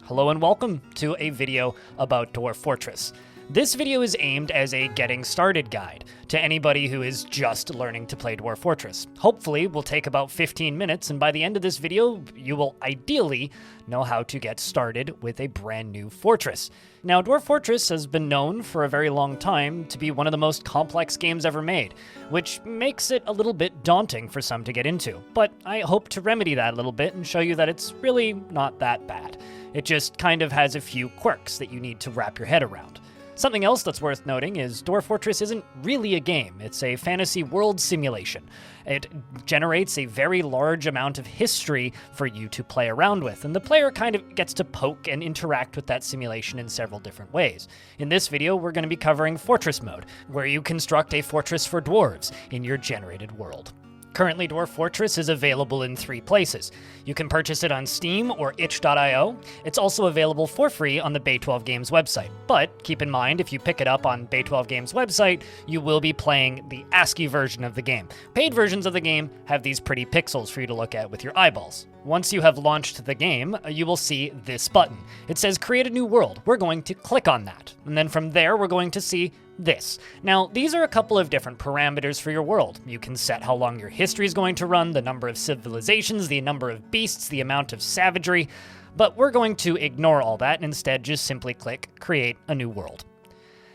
Hello and welcome to a video about Dwarf Fortress. This video is aimed as a getting started guide to anybody who is just learning to play Dwarf Fortress. Hopefully, will take about 15 minutes, and by the end of this video, you will ideally know how to get started with a brand new fortress. Now, Dwarf Fortress has been known for a very long time to be one of the most complex games ever made, which makes it a little bit daunting for some to get into. But I hope to remedy that a little bit and show you that it's really not that bad. It just kind of has a few quirks that you need to wrap your head around. Something else that's worth noting is Dwarf Fortress isn't really a game. It's a fantasy world simulation. It generates a very large amount of history for you to play around with, and the player kind of gets to poke and interact with that simulation in several different ways. In this video, we're going to be covering Fortress Mode, where you construct a fortress for dwarves in your generated world. Currently, Dwarf Fortress is available in 3 places. You can purchase it on Steam or itch.io. It's also available for free on the Bay12 Games website. But keep in mind, if you pick it up on Bay12 Games website, you will be playing the ASCII version of the game. Paid versions of the game have these pretty pixels for you to look at with your eyeballs. Once you have launched the game, you will see this button. It says Create a New World. We're going to click on that. And then from there, we're going to see this. Now, these are a couple of different parameters for your world. You can set how long your history is going to run, the number of civilizations, the number of beasts, the amount of savagery, but we're going to ignore all that and instead just simply click Create a New World.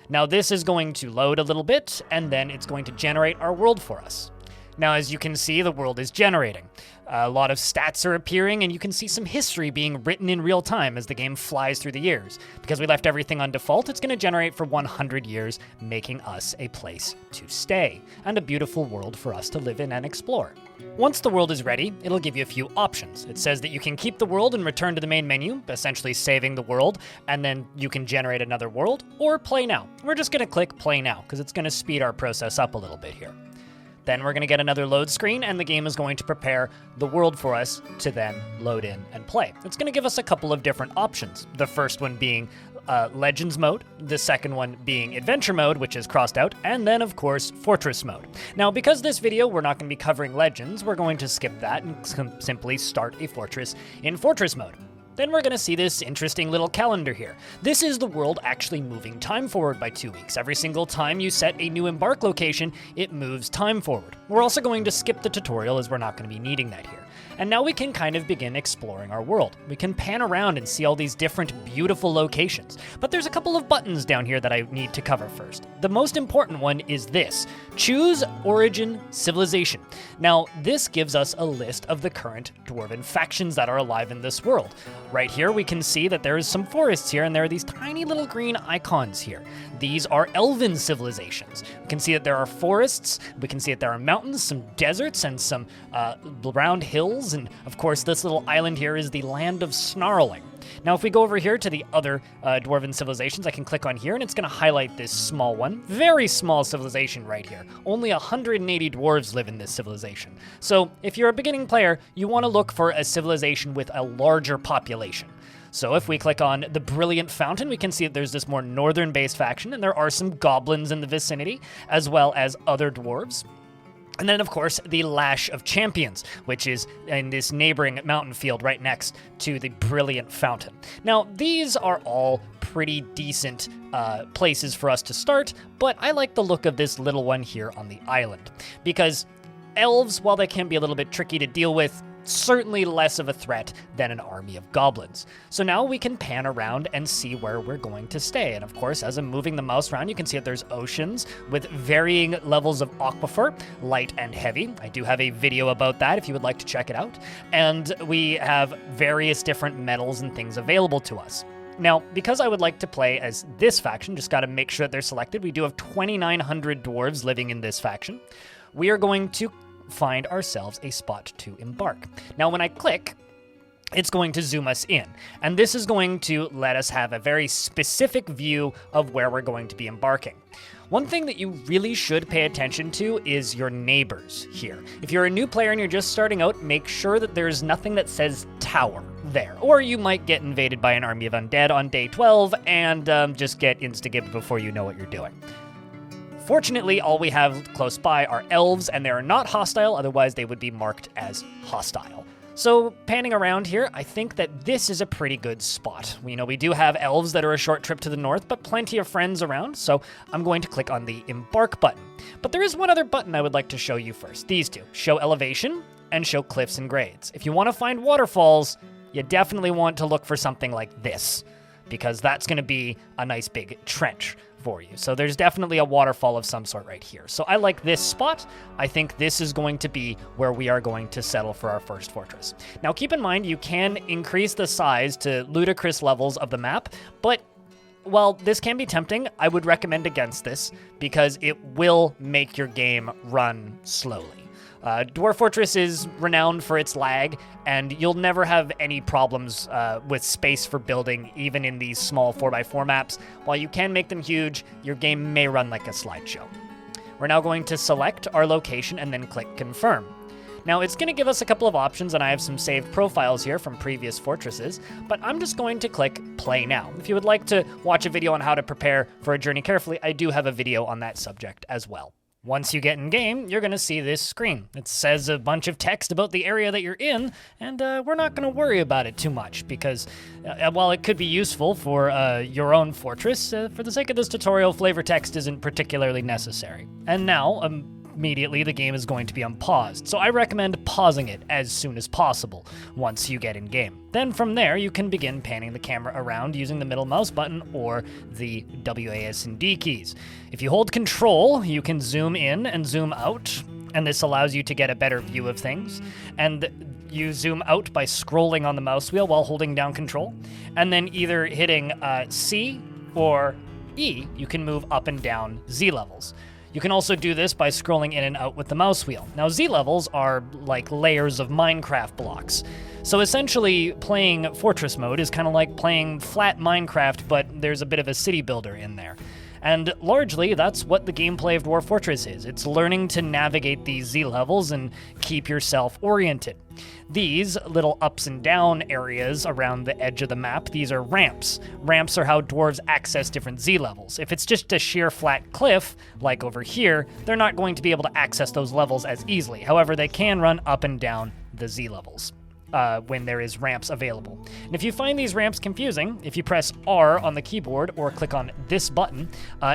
Now, this is going to load a little bit, and then it's going to generate our world for us. Now, as you can see, the world is generating. A lot of stats are appearing, and you can see some history being written in real time as the game flies through the years. Because we left everything on default, it's going to generate for 100 years, making us a place to stay, and a beautiful world for us to live in and explore. Once the world is ready, it'll give you a few options. It says that you can keep the world and return to the main menu, essentially saving the world, and then you can generate another world, or play now. We're just going to click play now, because it's going to speed our process up a little bit here. Then we're going to get another load screen, and the game is going to prepare the world for us to then load in and play. It's going to give us a couple of different options. The first one being Legends mode, the second one being Adventure mode, which is crossed out, and then, of course, Fortress mode. Now, because this video, we're not going to be covering Legends, we're going to skip that and simply start a fortress in Fortress mode. Then we're going to see this interesting little calendar here. This is the world actually moving time forward by 2 weeks. Every single time you set a new embark location, it moves time forward. We're also going to skip the tutorial as we're not going to be needing that here. And now we can kind of begin exploring our world. We can pan around and see all these different beautiful locations. But there's a couple of buttons down here that I need to cover first. The most important one is this: Choose Origin Civilization. Now, this gives us a list of the current dwarven factions that are alive in this world. Right here, we can see that there is some forests here, and there are these tiny little green icons here. These are elven civilizations. We can see that there are forests, we can see that there are mountains, some deserts, and some round hills, and of course this little island here is the Land of Snarling. Now, if we go over here to the other dwarven civilizations, I can click on here, and it's going to highlight this small one. Very small civilization right here. Only 180 dwarves live in this civilization. So, if you're a beginning player, you want to look for a civilization with a larger population. So if we click on the Brilliant Fountain, we can see that there's this more northern-based faction, and there are some goblins in the vicinity, as well as other dwarves. And then, of course, the Lash of Champions, which is in this neighboring mountain field right next to the Brilliant Fountain. Now, these are all pretty decent places for us to start, but I like the look of this little one here on the island. Because elves, while they can be a little bit tricky to deal with, certainly less of a threat than an army of goblins. So now we can pan around and see where we're going to stay. And of course, as I'm moving the mouse around, you can see that there's oceans with varying levels of aquifer, light and heavy. I do have a video about that if you would like to check it out. And we have various different metals and things available to us. Now, because I would like to play as this faction, just got to make sure that they're selected. We do have 2,900 dwarves living in this faction. We are going to find ourselves a spot to embark. Now, when I click, it's going to zoom us in, and this is going to let us have a very specific view of where we're going to be embarking. One thing that you really should pay attention to is your neighbors here. If you're a new player and you're just starting out, make sure that there's nothing that says tower there, or you might get invaded by an army of undead on day 12 and just get instigated before you know what you're doing. Fortunately, all we have close by are elves, and they are not hostile, otherwise they would be marked as hostile. So panning around here, I think that this is a pretty good spot. We do have elves that are a short trip to the north, but plenty of friends around, so I'm going to click on the embark button. But there is one other button I would like to show you first. These two, show elevation and show cliffs and grades. If you want to find waterfalls, you definitely want to look for something like this, because that's going to be a nice big trench for you. So there's definitely a waterfall of some sort right here. So I like this spot. I think this is going to be where we are going to settle for our first fortress. Now keep in mind, you can increase the size to ludicrous levels of the map, but while this can be tempting, I would recommend against this because it will make your game run slowly. Dwarf Fortress is renowned for its lag, and you'll never have any problems with space for building, even in these small 4x4 maps. While you can make them huge, your game may run like a slideshow. We're now going to select our location and then click Confirm. Now, it's going to give us a couple of options, and I have some saved profiles here from previous fortresses, but I'm just going to click Play Now. If you would like to watch a video on how to prepare for a journey carefully, I do have a video on that subject as well. Once you get in game, you're going to see this screen. It says a bunch of text about the area that you're in, and we're not going to worry about it too much because while it could be useful for your own fortress, for the sake of this tutorial, flavor text isn't particularly necessary. And now, immediately the game is going to be unpaused, so I recommend pausing it as soon as possible once you get in game. Then from there, you can begin panning the camera around using the middle mouse button or the WASD keys. If you hold Control, you can zoom in and zoom out, and this allows you to get a better view of things. And you zoom out by scrolling on the mouse wheel while holding down Control, and then either hitting C or E, you can move up and down Z levels. You can also do this by scrolling in and out with the mouse wheel. Now, Z levels are like layers of Minecraft blocks. So essentially, playing Fortress mode is kind of like playing flat Minecraft, but there's a bit of a city builder in there. And largely, that's what the gameplay of Dwarf Fortress is. It's learning to navigate these Z levels and keep yourself oriented. These little ups and down areas around the edge of the map, these are ramps. Ramps are how dwarves access different Z levels. If it's just a sheer flat cliff, like over here, they're not going to be able to access those levels as easily. However, they can run up and down the Z levels when there is ramps available. And if you find these ramps confusing, if you press R on the keyboard or click on this button,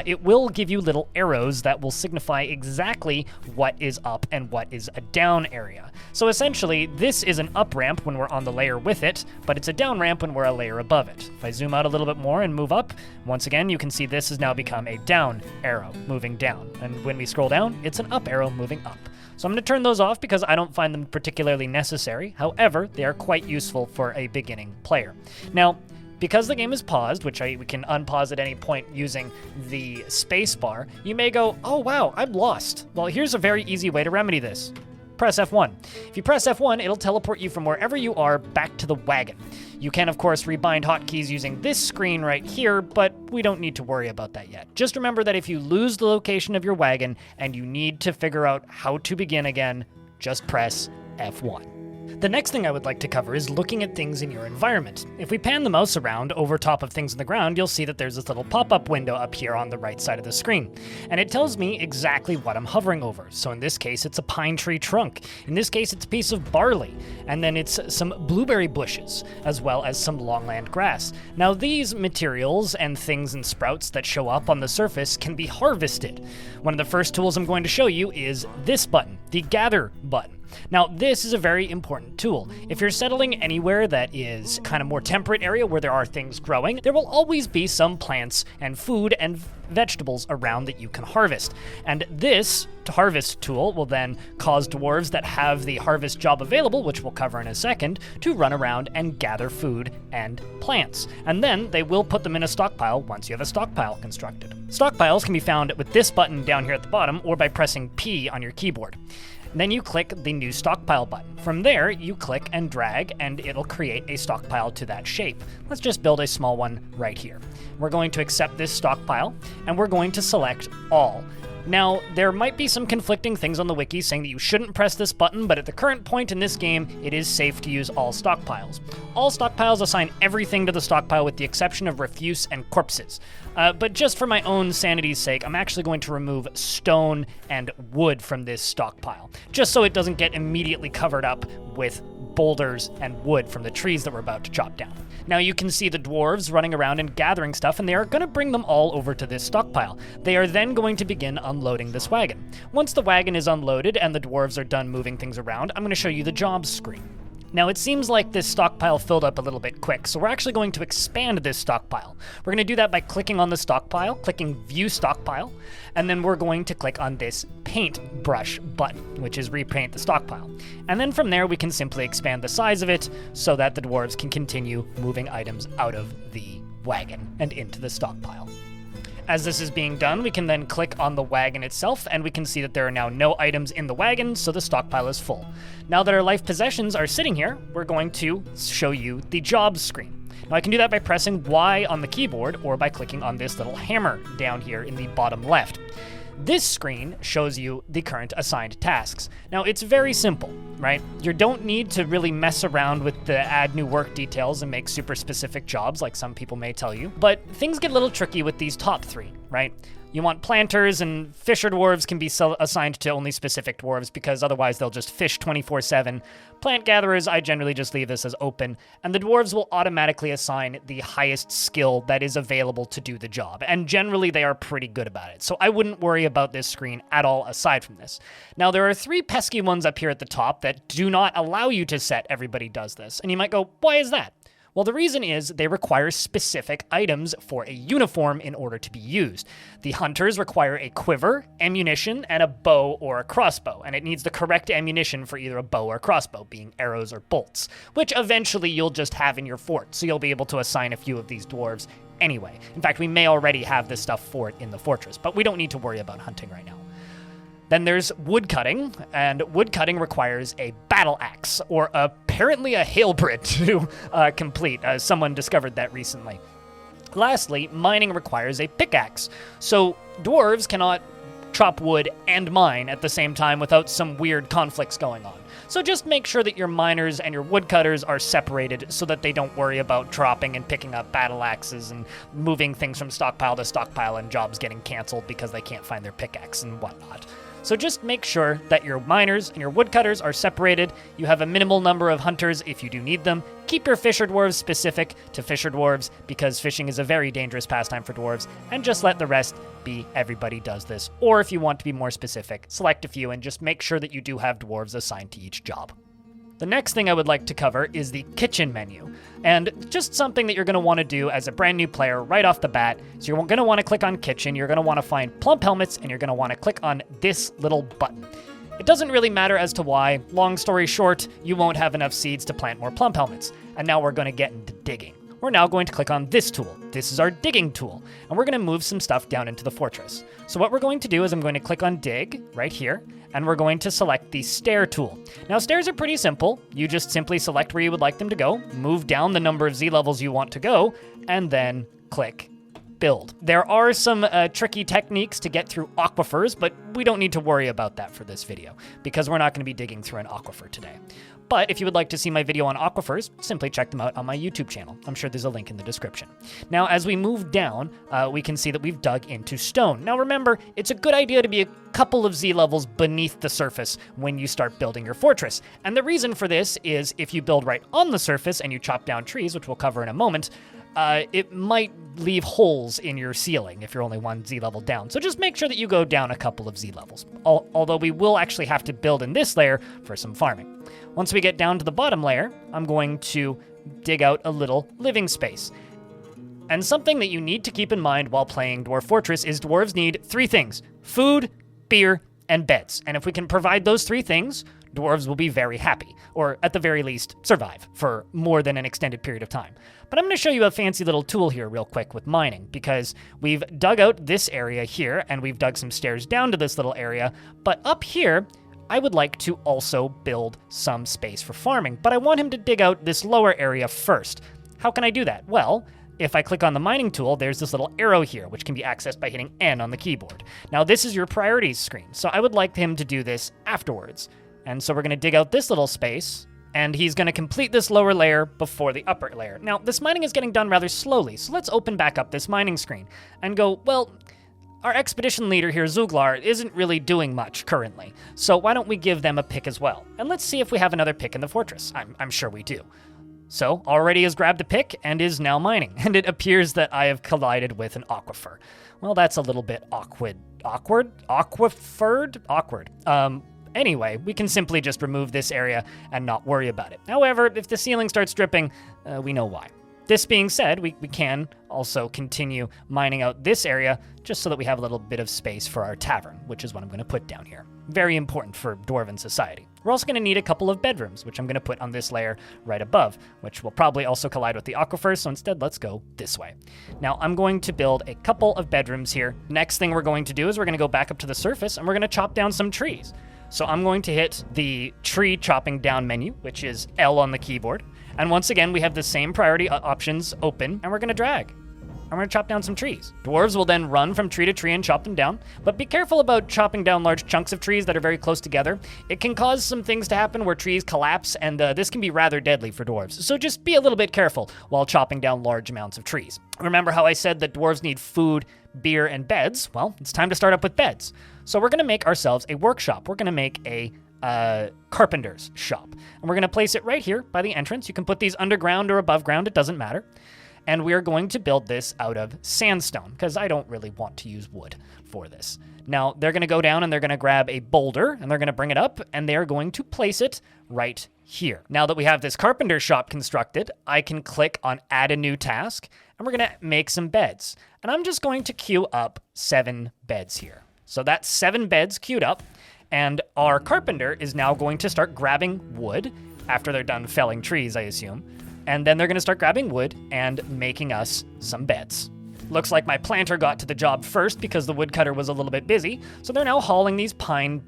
it will give you little arrows that will signify exactly what is up and what is a down area. So essentially, this is an up ramp when we're on the layer with it, but it's a down ramp when we're a layer above it. If I zoom out a little bit more and move up, once again, you can see this has now become a down arrow moving down. And when we scroll down, it's an up arrow moving up. So I'm going to turn those off because I don't find them particularly necessary. However, they are quite useful for a beginning player. Now, because the game is paused, which we can unpause at any point using the space bar, you may go, oh wow, I'm lost. Well, here's a very easy way to remedy this. Press F1. If you press F1, it'll teleport you from wherever you are back to the wagon. You can, of course, rebind hotkeys using this screen right here, but we don't need to worry about that yet. Just remember that if you lose the location of your wagon and you need to figure out how to begin again, just press F1. The next thing I would like to cover is looking at things in your environment. If we pan the mouse around over top of things on the ground, you'll see that there's this little pop-up window up here on the right side of the screen. And it tells me exactly what I'm hovering over. So in this case, it's a pine tree trunk. In this case, it's a piece of barley. And then it's some blueberry bushes, as well as some longland grass. Now these materials and things and sprouts that show up on the surface can be harvested. One of the first tools I'm going to show you is this button, the Gather button. Now, this is a very important tool. If you're settling anywhere that is kind of more temperate area where there are things growing, there will always be some plants and food and vegetables around that you can harvest. And this harvest tool will then cause dwarves that have the harvest job available, which we'll cover in a second, to run around and gather food and plants. And then they will put them in a stockpile once you have a stockpile constructed. Stockpiles can be found with this button down here at the bottom or by pressing P on your keyboard. Then you click the new stockpile button. From there, you click and drag, and it'll create a stockpile to that shape. Let's just build a small one right here. We're going to accept this stockpile, and we're going to select all. Now, there might be some conflicting things on the wiki saying that you shouldn't press this button, but at the current point in this game, it is safe to use all stockpiles. All stockpiles assign everything to the stockpile with the exception of refuse and corpses. But just for my own sanity's sake, I'm actually going to remove stone and wood from this stockpile, just so it doesn't get immediately covered up with boulders and wood from the trees that we're about to chop down. Now you can see the dwarves running around and gathering stuff, and they are going to bring them all over to this stockpile. They are then going to begin unloading this wagon. Once the wagon is unloaded and the dwarves are done moving things around, I'm going to show you the jobs screen. Now it seems like this stockpile filled up a little bit quick, so we're actually going to expand this stockpile. We're going to do that by clicking on the stockpile, clicking View Stockpile, and then we're going to click on this Paintbrush button, which is Repaint the Stockpile. And then from there we can simply expand the size of it so that the dwarves can continue moving items out of the wagon and into the stockpile. As this is being done, we can then click on the wagon itself, and we can see that there are now no items in the wagon, so the stockpile is full. Now that our life possessions are sitting here, we're going to show you the jobs screen. Now I can do that by pressing Y on the keyboard, or by clicking on this little hammer down here in the bottom left. This screen shows you the current assigned tasks. Now, it's very simple, right? You don't need to really mess around with the add new work details and make super specific jobs like some people may tell you, but things get a little tricky with these top three, right? You want planters, and fisher dwarves can be assigned to only specific dwarves because otherwise they'll just fish 24/7. Plant gatherers, I generally just leave this as open, and the dwarves will automatically assign the highest skill that is available to do the job, and generally they are pretty good about it, so I wouldn't worry about this screen at all aside from this. Now there are three pesky ones up here at the top that do not allow you to set everybody does this, and you might go, why is that? Well, the reason is they require specific items for a uniform in order to be used. The hunters require a quiver, ammunition, and a bow or a crossbow, and it needs the correct ammunition for either a bow or a crossbow, being arrows or bolts, which eventually you'll just have in your fort, so you'll be able to assign a few of these dwarves anyway. In fact, we may already have this stuff for it in the fortress, but we don't need to worry about hunting right now. Then there's woodcutting, and woodcutting requires a battle axe, or apparently a halberd to complete. Someone discovered that recently. Lastly, mining requires a pickaxe, so dwarves cannot chop wood and mine at the same time without some weird conflicts going on. So just make sure that your miners and your woodcutters are separated so that they don't worry about dropping and picking up battle axes and moving things from stockpile to stockpile and jobs getting canceled because they can't find their pickaxe and whatnot. So just make sure that your miners and your woodcutters are separated. You have a minimal number of hunters if you do need them. Keep your fisher dwarves specific to fisher dwarves because fishing is a very dangerous pastime for dwarves, and just let the rest be everybody does this. Or if you want to be more specific, select a few and just make sure that you do have dwarves assigned to each job. The next thing I would like to cover is the kitchen menu, and just something that you're going to want to do as a brand new player right off the bat. So you're going to want to click on kitchen, you're going to want to find plump helmets, and you're going to want to click on this little button. It doesn't really matter as to why. Long story short, you won't have enough seeds to plant more plump helmets. And now we're going to get into digging. We're now going to click on this tool. This is our digging tool, and we're going to move some stuff down into the fortress. So what we're going to do is I'm going to click on dig right here, and we're going to select the stair tool. Now stairs are pretty simple. You just simply select where you would like them to go, move down the number of Z levels you want to go, and then click build. There are some tricky techniques to get through aquifers, but we don't need to worry about that for this video because we're not going to be digging through an aquifer today. But if you would like to see my video on aquifers, simply check them out on my YouTube channel. I'm sure there's a link in the description. Now, as we move down, we can see that we've dug into stone. Now, remember, it's a good idea to be a couple of Z levels beneath the surface when you start building your fortress. And the reason for this is if you build right on the surface and you chop down trees, which we'll cover in a moment, it might leave holes in your ceiling if you're only one Z level down. So just make sure that you go down a couple of Z levels. Although we will actually have to build in this layer for some farming. Once we get down to the bottom layer, I'm going to dig out a little living space. And something that you need to keep in mind while playing Dwarf Fortress is dwarves need three things: food, beer, and beds. And if we can provide those three things, dwarves will be very happy, or at the very least, survive for more than an extended period of time. But I'm going to show you a fancy little tool here real quick with mining, because we've dug out this area here, and we've dug some stairs down to this little area, but up here, I would like to also build some space for farming, but I want him to dig out this lower area first. How can I do that? Well, if I click on the mining tool, there's this little arrow here, which can be accessed by hitting N on the keyboard. Now, this is your priorities screen, so I would like him to do this afterwards. And so we're going to dig out this little space, and he's going to complete this lower layer before the upper layer. Now, this mining is getting done rather slowly, so let's open back up this mining screen and go, well, our expedition leader here, Zuglar, isn't really doing much currently, so why don't we give them a pick as well? And let's see if we have another pick in the fortress. I'm sure we do. So, already has grabbed a pick and is now mining, and it appears that I have collided with an aquifer. Well, that's a little bit awkward. Anyway, we can simply just remove this area and not worry about it. However, if the ceiling starts dripping, we know why. This being said, we can also continue mining out this area just so that we have a little bit of space for our tavern, which is what I'm going to put down here. Very important for Dwarven society. We're also going to need a couple of bedrooms, which I'm going to put on this layer right above, which will probably also collide with the aquifers, so instead let's go this way. Now I'm going to build a couple of bedrooms here. Next thing we're going to do is we're going to go back up to the surface and we're going to chop down some trees. So I'm going to hit the tree chopping down menu, which is L on the keyboard. And once again, we have the same priority options open, and we're going to drag. I'm going to chop down some trees. Dwarves will then run from tree to tree and chop them down, but be careful about chopping down large chunks of trees that are very close together. It can cause some things to happen where trees collapse, and this can be rather deadly for dwarves. So just be a little bit careful while chopping down large amounts of trees. Remember how I said that dwarves need food, beer, and beds? Well, it's time to start up with beds. So we're going to make ourselves a workshop. We're going to make a carpenter's shop. And we're going to place it right here by the entrance. You can put these underground or above ground, it doesn't matter. And we're going to build this out of sandstone, because I don't really want to use wood for this. Now, they're going to go down and they're going to grab a boulder, and they're going to bring it up, and they're going to place it right here. Now that we have this carpenter shop constructed, I can click on Add a New Task, and we're going to make some beds. And I'm just going to queue up 7 beds here. So that's 7 beds queued up, and our carpenter is now going to start grabbing wood, after they're done felling trees, I assume. And then they're going to start grabbing wood and making us some beds. Looks like my planter got to the job first because the woodcutter was a little bit busy, so they're now hauling these pine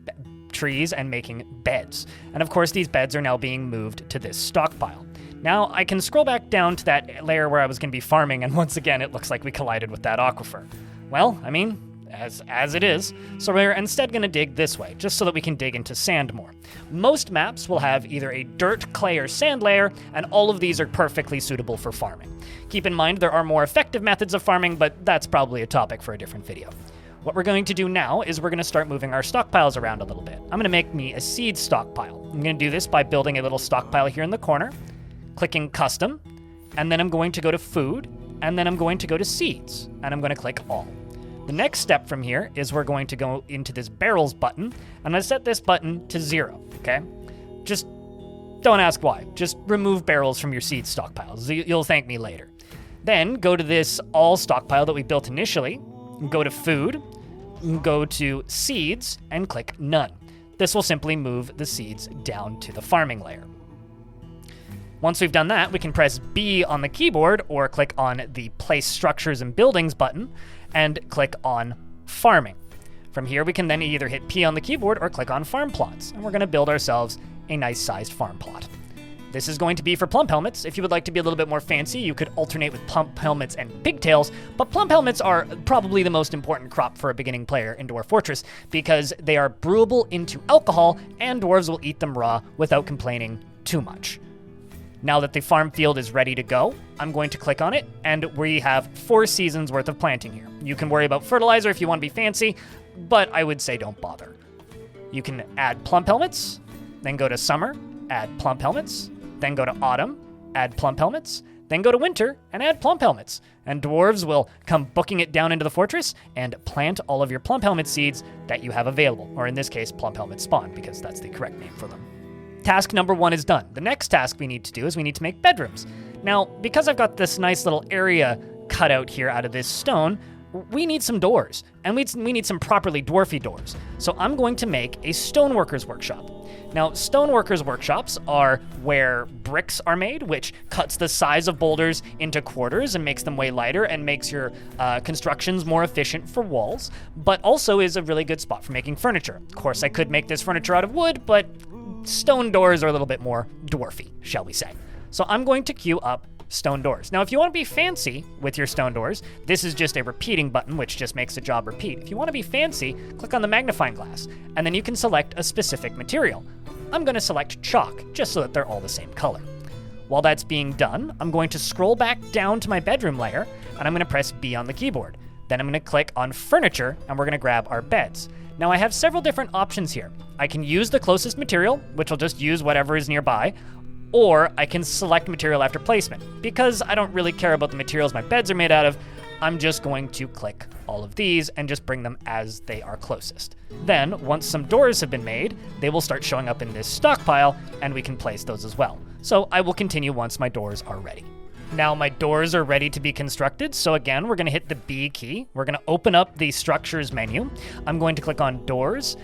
trees and making beds. And of course, these beds are now being moved to this stockpile. Now, I can scroll back down to that layer where I was going to be farming, and once again, it looks like we collided with that aquifer. Well, I mean, as it is. So we're instead going to dig this way, just so that we can dig into sand more. Most maps will have either a dirt, clay, or sand layer, and all of these are perfectly suitable for farming. Keep in mind there are more effective methods of farming, but that's probably a topic for a different video. What we're going to do now is we're going to start moving our stockpiles around a little bit. I'm going to make me a seed stockpile. I'm going to do this by building a little stockpile here in the corner, clicking custom, and then I'm going to go to food, and then I'm going to go to seeds, and I'm going to click all. The next step from here is we're going to go into this barrels button. I'm going to set this button to 0, okay? Just don't ask why. Just remove barrels from your seed stockpiles. You'll thank me later. Then go to this all stockpile that we built initially, go to food, go to seeds, and click none. This will simply move the seeds down to the farming layer. Once we've done that, we can press B on the keyboard or click on the Place Structures and Buildings button and click on Farming. From here, we can then either hit P on the keyboard or click on Farm Plots, and we're going to build ourselves a nice-sized farm plot. This is going to be for plump helmets. If you would like to be a little bit more fancy, you could alternate with plump helmets and pigtails, but plump helmets are probably the most important crop for a beginning player in Dwarf Fortress because they are brewable into alcohol, and dwarves will eat them raw without complaining too much. Now that the farm field is ready to go, I'm going to click on it, and we have 4 seasons worth of planting here. You can worry about fertilizer if you want to be fancy, but I would say don't bother. You can add plump helmets, then go to summer, add plump helmets, then go to autumn, add plump helmets, then go to winter and add plump helmets. And dwarves will come booking it down into the fortress and plant all of your plump helmet seeds that you have available, or in this case, plump helmet spawn, because that's the correct name for them. Task number 1 is done. The next task we need to do is we need to make bedrooms. Now, because I've got this nice little area cut out here out of this stone, we need some doors, and we need some properly dwarfy doors. So I'm going to make a stoneworker's workshop. Now, stoneworkers' workshops are where bricks are made, which cuts the size of boulders into quarters and makes them way lighter and makes your constructions more efficient for walls, but also is a really good spot for making furniture. Of course, I could make this furniture out of wood, but stone doors are a little bit more dwarfy, shall we say. So I'm going to queue up stone doors. Now, if you want to be fancy with your stone doors, this is just a repeating button, which just makes the job repeat. If you want to be fancy, click on the magnifying glass, and then you can select a specific material. I'm going to select chalk, just so that they're all the same color. While that's being done, I'm going to scroll back down to my bedroom layer, and I'm going to press B on the keyboard. Then I'm going to click on furniture, and we're going to grab our beds. Now I have several different options here. I can use the closest material, which will just use whatever is nearby, or I can select material after placement. Because I don't really care about the materials my beds are made out of, I'm just going to click all of these and just bring them as they are closest. Then, once some doors have been made, they will start showing up in this stockpile, and we can place those as well. So I will continue once my doors are ready. Now my doors are ready to be constructed, so again, we're going to hit the B key. We're going to open up the structures menu. I'm going to click on doors,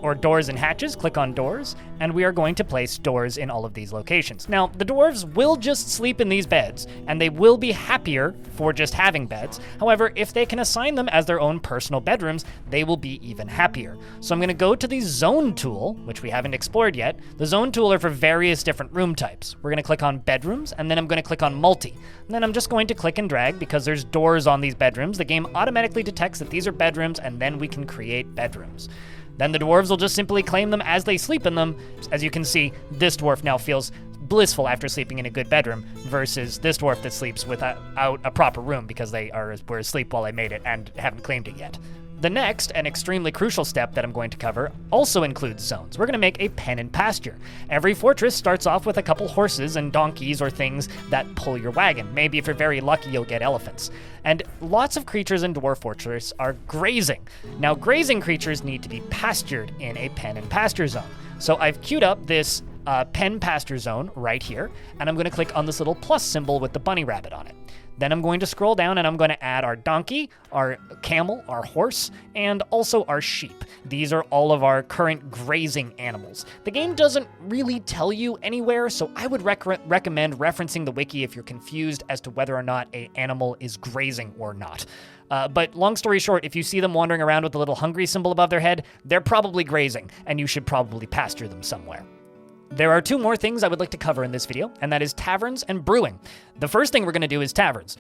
or doors and hatches, click on doors, and we are going to place doors in all of these locations. Now, the dwarves will just sleep in these beds, and they will be happier for just having beds. However, if they can assign them as their own personal bedrooms, they will be even happier. So I'm going to go to the zone tool, which we haven't explored yet. The zone tool are for various different room types. We're going to click on bedrooms, and then I'm going to click on multi. And then I'm just going to click and drag because there's doors on these bedrooms. The game automatically detects that these are bedrooms, and then we can create bedrooms. Then the dwarves will just simply claim them as they sleep in them. As you can see, this dwarf now feels blissful after sleeping in a good bedroom versus this dwarf that sleeps without a proper room because were asleep while I made it and haven't claimed it yet. The next and extremely crucial step that I'm going to cover also includes zones. We're going to make a pen and pasture. Every fortress starts off with a couple horses and donkeys or things that pull your wagon. Maybe if you're very lucky, you'll get elephants. And lots of creatures in Dwarf Fortress are grazing. Now, grazing creatures need to be pastured in a pen and pasture zone. So I've queued up this pen pasture zone right here, and I'm going to click on this little plus symbol with the bunny rabbit on it. Then I'm going to scroll down and I'm going to add our donkey, our camel, our horse, and also our sheep. These are all of our current grazing animals. The game doesn't really tell you anywhere, so I would recommend referencing the wiki if you're confused as to whether or not an animal is grazing or not. But long story short, if you see them wandering around with the little hungry symbol above their head, they're probably grazing, and you should probably pasture them somewhere. There are two more things I would like to cover in this video, and that is taverns and brewing. The first thing we're going to do is taverns.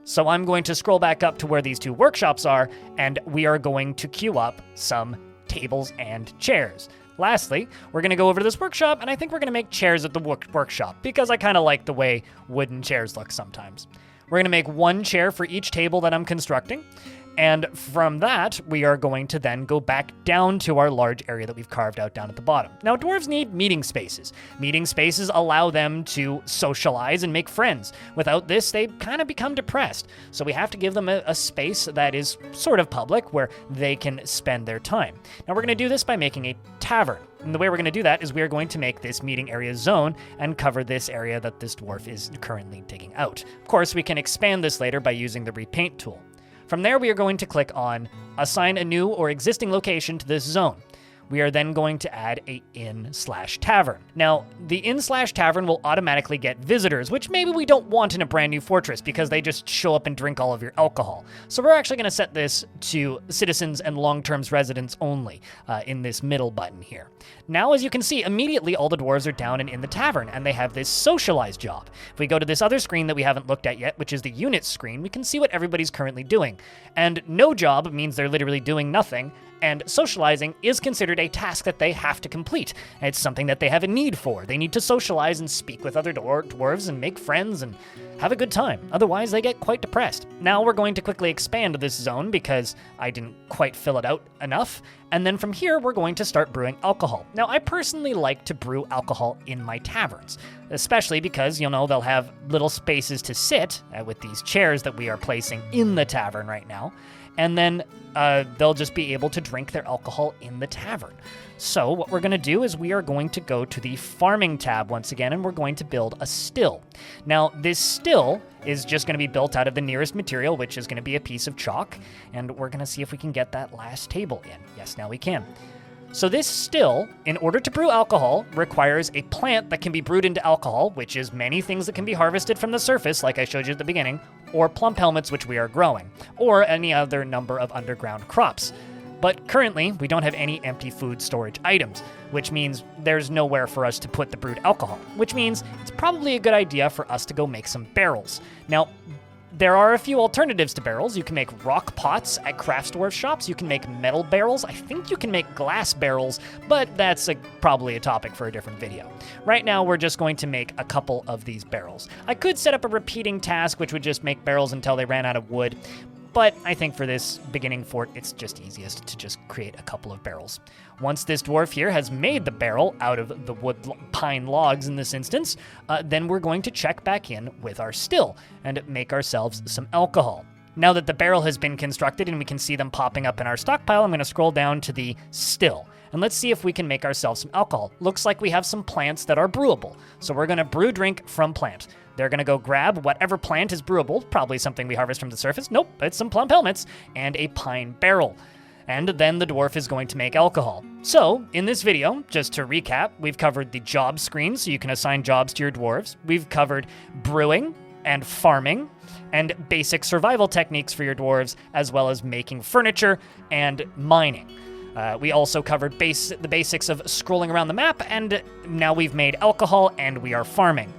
So I'm going to scroll back up to where these two workshops are, and we are going to queue up some tables and chairs. Lastly, we're going to go over to this workshop, and I think we're going to make chairs at the workshop, because I kind of like the way wooden chairs look sometimes. We're going to make one chair for each table that I'm constructing. And from that, we are going to then go back down to our large area that we've carved out down at the bottom. Now, dwarves need meeting spaces. Meeting spaces allow them to socialize and make friends. Without this, they kind of become depressed. So we have to give them a space that is sort of public where they can spend their time. Now, we're going to do this by making a tavern. And the way we're going to do that is we are going to make this meeting area zone and cover this area that this dwarf is currently digging out. Of course, we can expand this later by using the repaint tool. From there, we are going to click on Assign a new or existing location to this zone. We are then going to add a inn/tavern. Now, the inn/tavern will automatically get visitors, which maybe we don't want in a brand new fortress because they just show up and drink all of your alcohol. So we're actually going to set this to citizens and long-term residents only in this middle button here. Now, as you can see, immediately all the dwarves are down and in the tavern, and they have this socialize job. If we go to this other screen that we haven't looked at yet, which is the units screen, we can see what everybody's currently doing. And no job means they're literally doing nothing, and socializing is considered a task that they have to complete. It's something that they have a need for. They need to socialize and speak with other dwarves and make friends and have a good time. Otherwise, they get quite depressed. Now we're going to quickly expand this zone because I didn't quite fill it out enough. And then from here, we're going to start brewing alcohol. Now, I personally like to brew alcohol in my taverns, especially because, they'll have little spaces to sit with these chairs that we are placing in the tavern right now. And then they'll just be able to drink their alcohol in the tavern. So what we're going to do is we are going to go to the farming tab once again, and we're going to build a still. Now, this still is just going to be built out of the nearest material, which is going to be a piece of chalk, and we're going to see if we can get that last table in. Yes, now we can. So this still, in order to brew alcohol, requires a plant that can be brewed into alcohol, which is many things that can be harvested from the surface, like I showed you at the beginning, or plum helmets, which we are growing, or any other number of underground crops. But currently, we don't have any empty food storage items, which means there's nowhere for us to put the brewed alcohol, which means it's probably a good idea for us to go make some barrels. Now, there are a few alternatives to barrels. You can make rock pots at craft store shops. You can make metal barrels. I think you can make glass barrels, but that's probably a topic for a different video. Right now, we're just going to make a couple of these barrels. I could set up a repeating task, which would just make barrels until they ran out of wood, but I think for this beginning fort, it's just easiest to just create a couple of barrels. Once this dwarf here has made the barrel out of the pine logs in this instance, then we're going to check back in with our still and make ourselves some alcohol. Now that the barrel has been constructed and we can see them popping up in our stockpile, I'm going to scroll down to the still. And let's see if we can make ourselves some alcohol. Looks like we have some plants that are brewable. So we're going to brew drink from plant. They're going to go grab whatever plant is brewable, probably something we harvest from the surface. Nope, it's some plump helmets and a pine barrel. And then the dwarf is going to make alcohol. So, in this video, just to recap, we've covered the job screen, so you can assign jobs to your dwarves. We've covered brewing and farming, and basic survival techniques for your dwarves, as well as making furniture and mining. We also covered the basics of scrolling around the map, and now we've made alcohol and we are farming.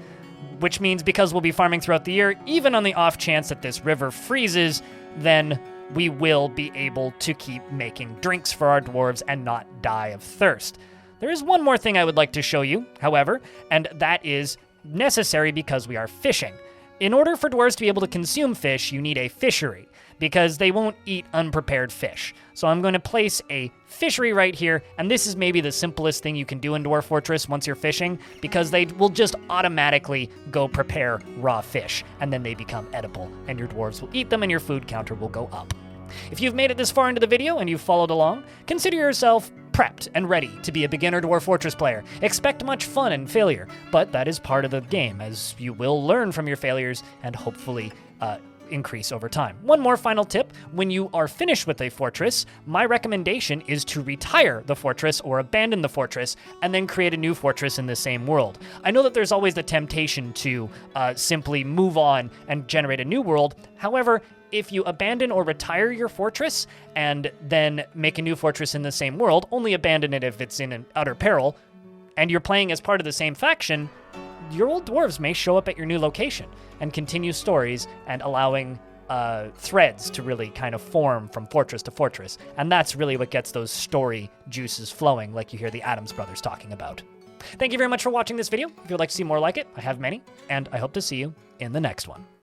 Which means because we'll be farming throughout the year, even on the off chance that this river freezes, then we will be able to keep making drinks for our dwarves and not die of thirst. There is one more thing I would like to show you, however, and that is necessary because we are fishing. In order for dwarves to be able to consume fish, you need a fishery, because they won't eat unprepared fish. So I'm going to place a fishery right here, and this is maybe the simplest thing you can do in Dwarf Fortress once you're fishing, because they will just automatically go prepare raw fish, and then they become edible, and your dwarves will eat them, and your food counter will go up. If you've made it this far into the video and you've followed along, consider yourself prepped and ready to be a beginner Dwarf Fortress player. Expect much fun and failure, but that is part of the game, as you will learn from your failures and hopefully increase over time. One more final tip: when you are finished with a fortress, my recommendation is to retire the fortress or abandon the fortress and then create a new fortress in the same world. I know that there's always the temptation to simply move on and generate a new world. However, if you abandon or retire your fortress and then make a new fortress in the same world, only abandon it if it's in an utter peril, and you're playing as part of the same faction, your old dwarves may show up at your new location and continue stories and allowing threads to really kind of form from fortress to fortress. And that's really what gets those story juices flowing, like you hear the Addams brothers talking about. Thank you very much for watching this video. If you'd like to see more like it, I have many, and I hope to see you in the next one.